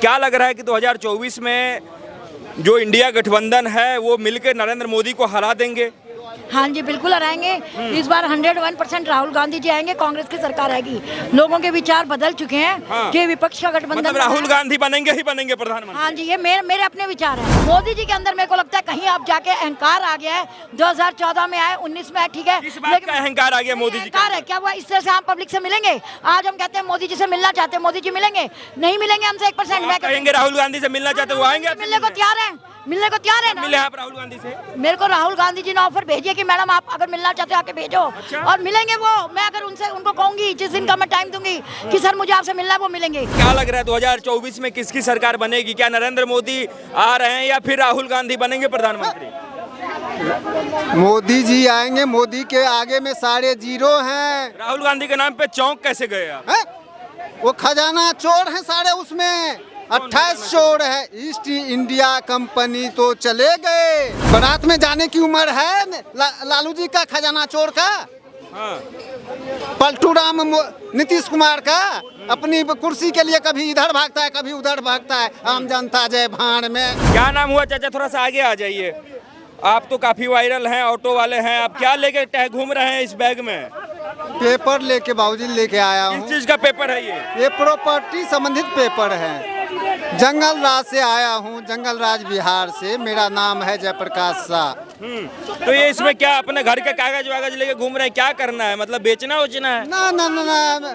क्या लग रहा है कि 2024 में जो इंडिया गठबंधन है वो मिलकर नरेंद्र मोदी को हरा देंगे? हाँ जी, बिल्कुल हराएंगे। इस बार 101% राहुल गांधी जी आएंगे, कांग्रेस की सरकार आएगी। लोगों के विचार बदल चुके हैं। हाँ। कि विपक्ष का गठबंधन मतलब राहुल गांधी बनेंगे ही बनेंगे प्रधानमंत्री? हाँ जी, ये मेरे अपने विचार हैं। मोदी जी के अंदर मेरे को लगता है कहीं आप जाके अहंकार आ गया है। 2014 में आए, 19 में आए, ठीक है, किस बात का अहंकार आ गया मोदी जी का? अहंकार है क्या? वो इस तरह से हम पब्लिक से मिलेंगे? आज हम कहते हैं मोदी जी से मिलना चाहते हैं, मोदी जी मिलेंगे? नहीं मिलेंगे हमसे 1%। मैं कहेंगे राहुल गांधी से मिलना चाहते, वो आएंगे? मिलने को तैयार है, मिलने को तैयार है ना। मिले आप राहुल गांधी से? मेरे को राहुल गांधी जी ने ऑफर भेजिए कि मैडम आप अगर मिलना चाहते हो आके भेजो। अच्छा? और मिलेंगे वो। मैं अगर उनको कहूंगी, जिस दिन का मैं टाइम दूंगी कि सर मुझे आपसे मिलना है, वो मिलेंगे। क्या लग रहा है 2024 में किसकी सरकार बनेगी? क्या नरेंद्र मोदी आ रहे हैं या फिर राहुल गांधी बनेंगे प्रधानमंत्री? मोदी जी आएंगे। मोदी के आगे में सारे जीरो हैं। राहुल गांधी के नाम पे चौंक कैसे गए आप? हैं? वो खजाना चोर हैं सारे, उसमें 28 चोर है। ईस्ट इंडिया कंपनी तो चले गए। बारात में जाने की उम्र है लालू जी का, खजाना चोर का। हाँ। पलटू राम नीतीश कुमार का अपनी कुर्सी के लिए कभी इधर भागता है, कभी उधर भागता है। आम जनता जय भाड़ में। क्या नाम हुआ चाचा? थोड़ा सा आगे आ जाइए। आप तो काफी वायरल हैं, ऑटो वाले हैं। आप क्या लेके घूम रहे हैं इस बैग में? पेपर लेके बाबूजी लेके आया किस हूँ। चीज का पेपर है ये प्रॉपर्टी संबंधित पेपर है। जंगल राज से आया हूँ, जंगल राज बिहार से। मेरा नाम है जयप्रकाश शाह। तो ये इसमें क्या अपने घर के कागज वागज लेके घूम रहे हैं? क्या करना है? मतलब बेचना उचना है? ना ना ना ना,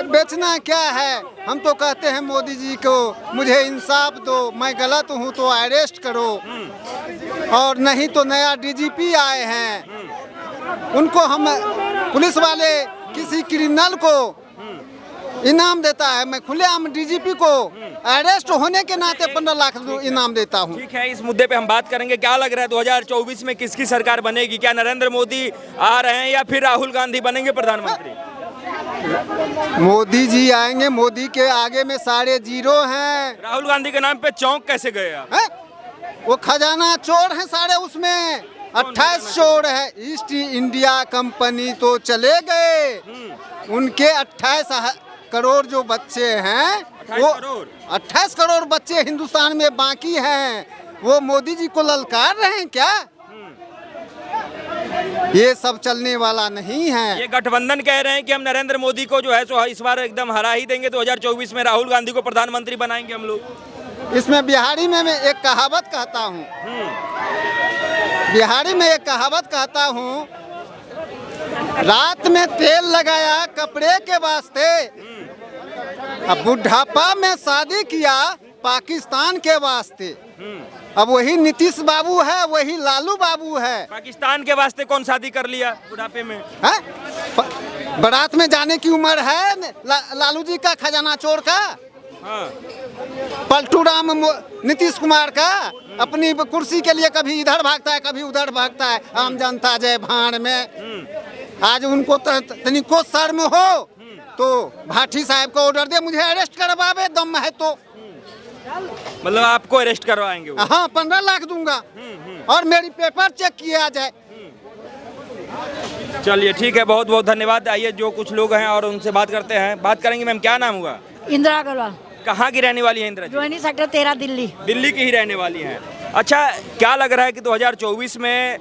बेचना क्या है? हम तो कहते हैं मोदी जी को मुझे इंसाफ दो, मैं गलत हूँ तो अरेस्ट करो। और नहीं तो नया डीजीपी आए हैं, उनको हम पुलिस वाले किसी क्रिमिनल को इनाम देता है, मैं खुलेआम डीजीपी को अरेस्ट होने के नाते 15 लाख इनाम देता हूं। ठीक है, इस मुद्दे पे हम बात करेंगे। क्या लग रहा है 2024 में किसकी सरकार बनेगी? क्या नरेंद्र मोदी आ रहे हैं या फिर राहुल गांधी बनेंगे प्रधानमंत्री? मोदी जी आएंगे। मोदी के आगे में सारे जीरो हैं। राहुल गांधी के नाम पे चौंक कैसे गए आप? हैं? वो खजाना चोर हैं सारे, उसमें 28 चोर है। ईस्ट इंडिया कंपनी तो चले गए। उनके 28 करोड़ जो बच्चे हैं, वो 28 करोड़ बच्चे हिंदुस्तान में बाकी हैं। वो मोदी जी को ललकार रहे हैं क्या? ये सब चलने वाला नहीं है। ये गठबंधन कह रहे हैं कि हम नरेंद्र मोदी को जो है सो इस बार एकदम हरा ही देंगे। 2024 में राहुल गांधी को प्रधानमंत्री बनाएंगे हम लोग। इसमें बिहारी में मैं एक कहावत कहता हूँ। बिहारी में एक कहावत कहता हूँ, रात में तेल लगाया कपड़े के वास्ते, अब बुढ़ापा में शादी किया पाकिस्तान के वास्ते। अब वही नीतीश बाबू है, वही लालू बाबू है। पाकिस्तान के वास्ते कौन शादी कर लिया बुढ़ापे में? है? बारात में जाने की उम्र है लालू जी का, खजाना चोर का। हाँ। पलटू राम नीतीश कुमार का अपनी कुर्सी के लिए कभी इधर भागता है, कभी उधर भागता है। आम जनता जय भाड़ में। आज उनको तनिको शर्म हो तो भाटी साहब को ऑर्डर दे, मुझे अरेस्ट करवावे, दम है तो। मतलब आपको अरेस्ट करवाएंगे वो? हाँ, 15 लाख दूंगा और मेरी पेपर चेक किया जाए। चलिए ठीक है, बहुत बहुत धन्यवाद। आइए जो कुछ लोग हैं और उनसे बात करते हैं। बात करेंगे। मैम क्या नाम हुआ? इंदिरा अग्रवाल। कहाँ की रहने वाली है इंदिरा जी? रोहिणी सेक्टर 13 दिल्ली। दिल्ली की ही रहने वाली हैं। अच्छा, क्या लग रहा है कि 2024 में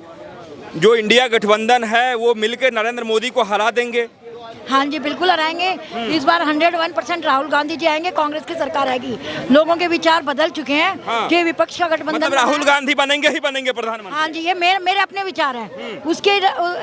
जो इंडिया गठबंधन है वो मिलकर नरेंद्र मोदी को हरा देंगे? हाँ जी, बिल्कुल हराएंगे। इस बार 101% राहुल गांधी जी आएंगे, कांग्रेस की सरकार आएगी। लोगों के विचार बदल चुके हैं। हाँ। कि विपक्ष का गठबंधन मतलब राहुल गांधी बनेंगे ही बनेंगे प्रधानमंत्री? हाँ जी, ये मेरे अपने विचार हैं। उसके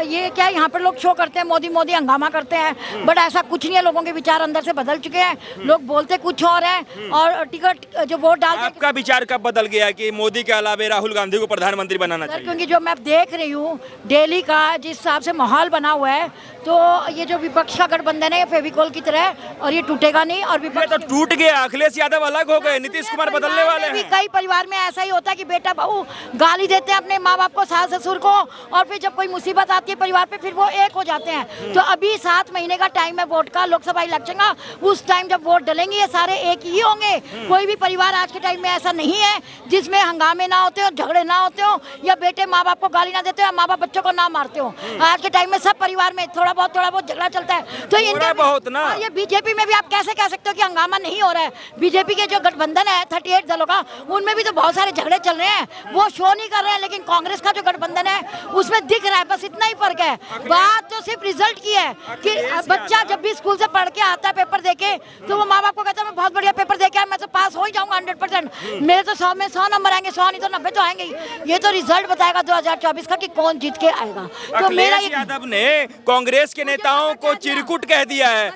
ये क्या, यहाँ पर लोग शो करते हैं, मोदी मोदी हंगामा करते हैं, बट ऐसा कुछ नहीं है। लोगों के विचार अंदर से बदल चुके हैं। लोग बोलते कुछ और हैं और टिकट जो वोट डालते। आपका विचार कब बदल गया कि मोदी के अलावा राहुल गांधी को प्रधानमंत्री बनाना चाहिए? क्योंकि जो मैं देख रही हूँ दिल्ली का जिस हिसाब से माहौल बना हुआ है, तो ये जो विपक्ष का गठबंधन है फेविकोल की तरह, और ये टूटेगा नहीं। और ये तो टूट गया। अखिलेश यादव अलग हो गए, नीतीश कुमार बदलने वाले हैं। कई परिवार में ऐसा ही होता है कि बेटा बहू गाली देते हैं अपने माँ बाप को, सास ससुर को, और फिर जब कोई मुसीबत आती है परिवार पे, फिर वो एक हो जाते हैं। तो अभी 7 महीने का टाइम है वोट का, लोकसभा इलेक्शन का। उस टाइम जब वोट डलेंगे ये सारे एक ही होंगे। कोई भी परिवार आज के टाइम में ऐसा नहीं है जिसमें हंगामे ना होते हो, झगड़े ना होते हो, या बेटे माँ बाप को गाली ना देते हो, या माँ बाप बच्चों को ना मारते हो। आज के टाइम में सब परिवार में थोड़ा बहुत झगड़ा चल चलता है। तो हो रहा है बहुत ना। ये बीजेपी में भी आप कैसे कह सकते हो कि हंगामा नहीं हो रहा है? बीजेपी के जो गठबंधन है 38 दलों का, उनमें भी तो बहुत सारे झगड़े चल रहे हैं, वो शो नहीं कर रहे हैं, लेकिन कांग्रेस का जो गठबंधन है उसमें दिख रहा है, बस इतना ही फर्क है। बात तो सिर्फ रिजल्ट की है कि बच्चा जब भी स्कूल से पढ़ के आता है पेपर देके, तो वो माँ बाप को कहता है मैं बहुत बढ़िया पेपर देके आया, मैं तो पास हो ही जाऊंगा 100%, मेरे तो 100 में 100 नंबर आएंगे, 100 नहीं तो 90 तो आएंगे ही। ये तो रिजल्ट बताएगा 2024 का कि कौन जीत के आएगा। तो मेरा अखिलेश यादव ने कांग्रेस के नेताओं को चिरकुट कह दिया है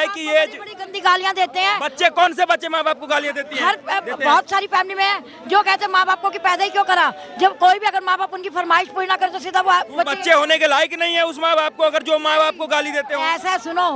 कि ये बड़ी गंदी गालियां देते हैं। बच्चे, कौन से बच्चे माँ बाप को गालियां देती हैं? बहुत सारी फैमिली में है जो कहते हैं माँ बाप को कि पैदा ही क्यों करा, जब कोई भी अगर माँ बाप उनकी फरमाइश पूरी ना करे तो सीधा वो बच्चे होने के लायक नहीं है उस माँ बाप को, अगर जो माँ बाप को गाली देते हो। ऐसा है, सुनो,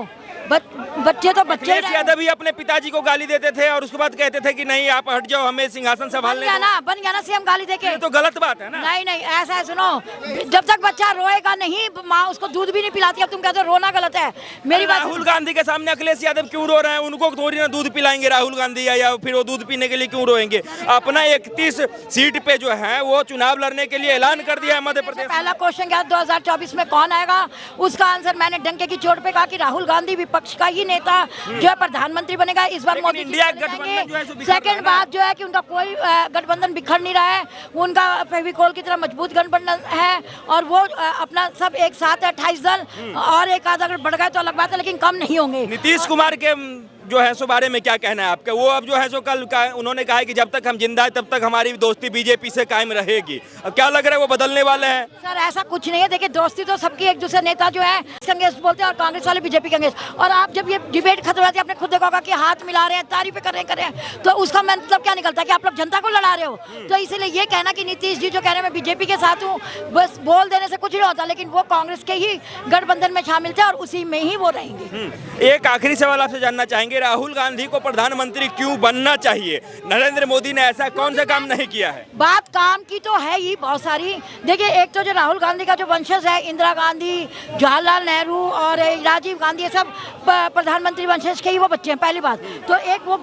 बच्चे तो बच्चे अखिलेश यादव भी अपने पिताजी को गाली देते थे और उसके बाद कहते थे कि नहीं आप हट जाओ, हमें सिंहासन संभालने दो। बन गया ना सीएम गाली देके। ये तो गलत बात है ना। नहीं ऐसा है, सुनो, जब तक बच्चा रोएगा नहीं, माँ उसको दूध भी नहीं पिलाती। अब तुम कहते हो रोना गलत है, मेरी बात। राहुल गांधी के सामने अखिलेश यादव क्यों रो रहे हैं? उनको थोड़ी ना दूध पिलाएंगे राहुल गांधी, या फिर वो दूध पीने के लिए क्यों रोएंगे? अपना 31 सीट पे जो है वो चुनाव लड़ने के लिए ऐलान कर दिया है मध्य प्रदेश। पहला क्वेश्चन क्या 2024 में कौन आएगा, उसका आंसर मैंने डंके की चोट पे कहा कि राहुल गांधी विपक्ष का ही नेता जो है प्रधानमंत्री बनेगा इस बार। मोदी इंडिया गठबंधन जो है सो बिखर रहा है सेकंड ना। बात जो है कि उनका कोई गठबंधन बिखर नहीं रहा है, उनका फेविकोल की तरह मजबूत गठबंधन है और वो अपना सब एक साथ है 28 दल, और एक आधा अगर बढ़ गए तो अलग बात है, लेकिन कम नहीं होंगे। नीतीश कुमार के जो है सो बारे में क्या कहना है आपका? वो अब जो है सो कल उन्होंने कहा है कि जब तक हम जिंदा है तब तक हमारी दोस्ती बीजेपी से कायम रहेगी। अब क्या लग रहा है वो बदलने वाले हैं? सर ऐसा कुछ नहीं है, देखिए दोस्ती तो सबकी, एक दूसरे नेता जो है कांग्रेस बोलते हैं और कांग्रेस वाले बीजेपी कांग्रेस। और आप जब ये डिबेट खत्म होती है आपने खुद देखा होगा कि हाथ मिला रहे हैं, तारीफें कर रहे हैं, तो उसका मतलब क्या निकलता है कि आप लोग जनता को लड़ा रहे हो। तो इसीलिए ये कहना कि नीतीश जी जो कह रहे हैं मैं बीजेपी के साथ हूँ, बस बोल देने से कुछ नहीं होता, लेकिन वो कांग्रेस के ही गठबंधन में शामिल थे और उसी में ही वो रहेंगे। एक आखिरी सवाल आपसे जानना चाहेंगे, राहुल गांधी को प्रधानमंत्री क्यों बनना चाहिए? नरेंद्र मोदी ने ऐसा कौन सा काम नहीं किया है? बात काम की तो है ही बहुत सारी। देखिए एक तो जो राहुल गांधी का जो वंशज है, इंदिरा गांधी, जवाहरलाल नेहरू और राजीव गांधी, ये सब प्रधानमंत्री वंशज के ही वो बच्चे हैं, पहली बात। तो एक वो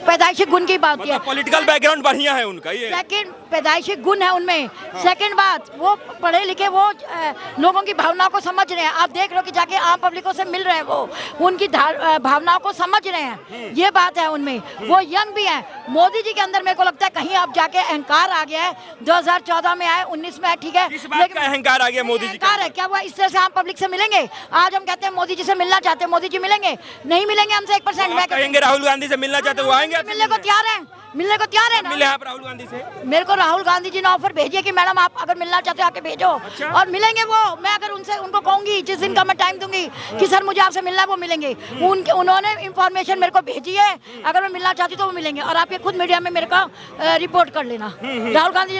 पैदाइशी गुण की बात है, पॉलिटिकल बैकग्राउंड बढ़िया है उनका, ये सेकंड पैदाइशी गुण है उनमें। सेकंड बात, वो पढ़े लिखे, वो लोगों की भावनाओं को समझ रहे हैं। आप देख रहे हो कि जाके आम पब्लिकों से मिल रहे हैं, वो उनकी भावनाओं को समझ रहे हैं, ये बात है उनमें। वो यंग भी है। मोदी जी के अंदर मेरे को लगता है कहीं आप जाके अहंकार आ गया है। 2014 में आए, 19 में आए, ठीक है, किस बात का अहंकार आ गया मोदी जी का? अहंकार है क्या? वो इस तरह से आम पब्लिक से मिलेंगे? आज हम कहते हैं मोदी जी से मिलना चाहते हैं, मोदी जी मिलेंगे? नहीं मिलेंगे हमसे 1%। मैं कहेंगे राहुल गांधी से मिलना चाहते, वो आएंगे? मिलने को तैयार है, मिलने को तैयार है ना। मिले आप राहुल गांधी से? मेरे को राहुल गांधी जी ने ऑफर भेजिए कि मैडम आप अगर मिलना चाहते हो आके भेजो। अच्छा? और मिलेंगे वो। मैं अगर उनको कहूंगी, जिस दिन का मैं टाइम दूंगी कि सर मुझे आपसे मिलना है, वो मिलेंगे। उन्होंने इंफॉर्मेशन मेरे को भेजी है, अगर मैं मिलना चाहती तो वो मिलेंगे। और आप ये खुद मीडिया में मेरे को रिपोर्ट कर लेना। राहुल गांधी